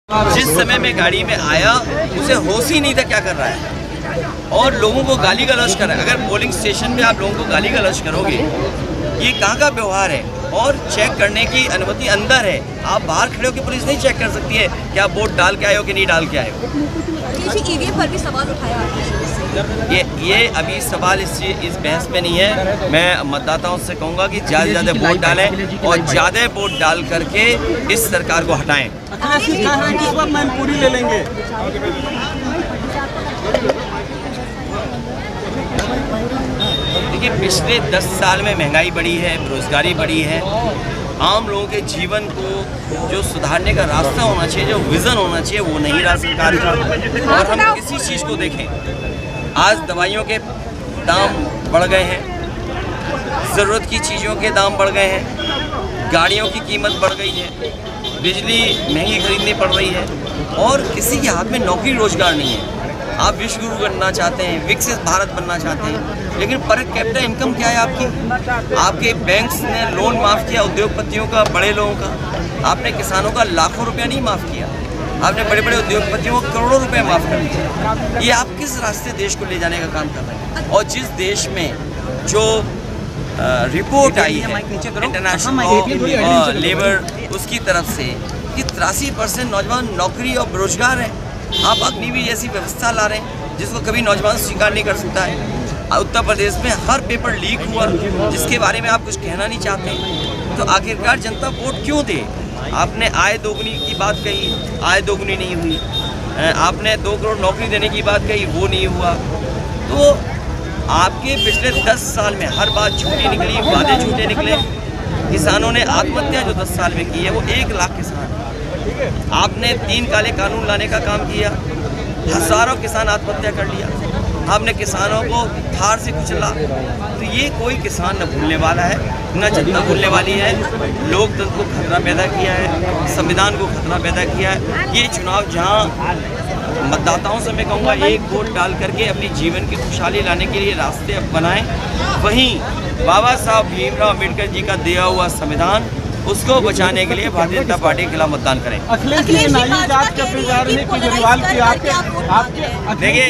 जिस समय में गाड़ी में आया उसे होश ही नहीं था क्या कर रहा है और लोगों को गाली गलौज कर रहा है। अगर पोलिंग स्टेशन पे आप लोगों को गाली गलौज करोगे, ये कहाँ का व्यवहार है? और चेक करने की अनुमति अंदर है, आप बाहर खड़े होकर पुलिस नहीं चेक कर सकती है कि आप वोट डाल के आए हो कि नहीं डाल के आए हो। ईवीएम पर भी सवाल उठाया ये अभी सवाल इस बहस में नहीं है। मैं मतदाताओं से कहूँगा कि ज़्यादा से ज़्यादा वोट डालें और ज़्यादा वोट डाल करके इस सरकार को हटाएं। मैनपुरी ले लेंगे। देखिए, पिछले 10 साल में महंगाई बढ़ी है, बेरोजगारी बढ़ी है। आम लोगों के जीवन को जो सुधारने का रास्ता होना चाहिए, जो विज़न होना चाहिए, वो नहीं रहा सरकार का। और हम किसी चीज़ को देखें, आज दवाइयों के दाम बढ़ गए हैं, ज़रूरत की चीज़ों के दाम बढ़ गए हैं, गाड़ियों की कीमत बढ़ गई है, बिजली महंगी खरीदनी पड़ रही है और किसी के हाथ में नौकरी रोजगार नहीं है। आप विश्व गुरु बनना चाहते हैं, विकसित भारत बनना चाहते हैं, लेकिन पर कैपिटा इनकम क्या है आपकी? आपके बैंक्स ने लोन माफ़ किया उद्योगपतियों का, बड़े लोगों का। आपने किसानों का लाखों रुपया नहीं माफ़ किया, आपने बड़े बड़े उद्योगपतियों को करोड़ों रुपए माफ़ कर दिए। ये आप किस रास्ते देश को ले जाने का काम कर रहे हैं? और जिस देश में जो रिपोर्ट आई है इंटरनेशनल लेबर उसकी तरफ से कि 83% नौजवान नौकरी और बेरोजगार हैं, आप अग्निवीर जैसी व्यवस्था ला रहे हैं जिसको कभी नौजवान स्वीकार नहीं कर सकता है। उत्तर प्रदेश में हर पेपर लीक हुआ जिसके बारे में आप कुछ कहना नहीं चाहते, तो आखिरकार जनता वोट क्यों दे? आपने आय दोगुनी की बात कही, आय दोगुनी नहीं हुई। आपने 2 करोड़ नौकरी देने की बात कही, वो नहीं हुआ। तो आपके पिछले 10 साल में हर बात झूठी निकली, वादे झूठे निकले। किसानों ने आत्महत्या जो 10 साल में की है वो 1 लाख किसान। आपने 3 काले कानून लाने का काम किया, हज़ारों किसान आत्महत्या कर लिया। आपने किसानों को थार से कुचला। तो ये कोई किसान न भूलने वाला है, न जनता भूलने वाली है। लोकतंत्र को खतरा पैदा किया है, संविधान को खतरा पैदा किया है। ये चुनाव जहाँ मतदाताओं से मैं कहूँगा एक वोट डाल करके अपनी जीवन की खुशहाली लाने के लिए रास्ते अब बनाएं, वहीं बाबा साहब भीमराव अम्बेडकर जी का दिया हुआ संविधान उसको बचाने के लिए भारतीय जनता पार्टी के खिलाफ मतदान करें। अखिलेश जी नाई जात के प्रचार में केजरीवाल की आपके देखिए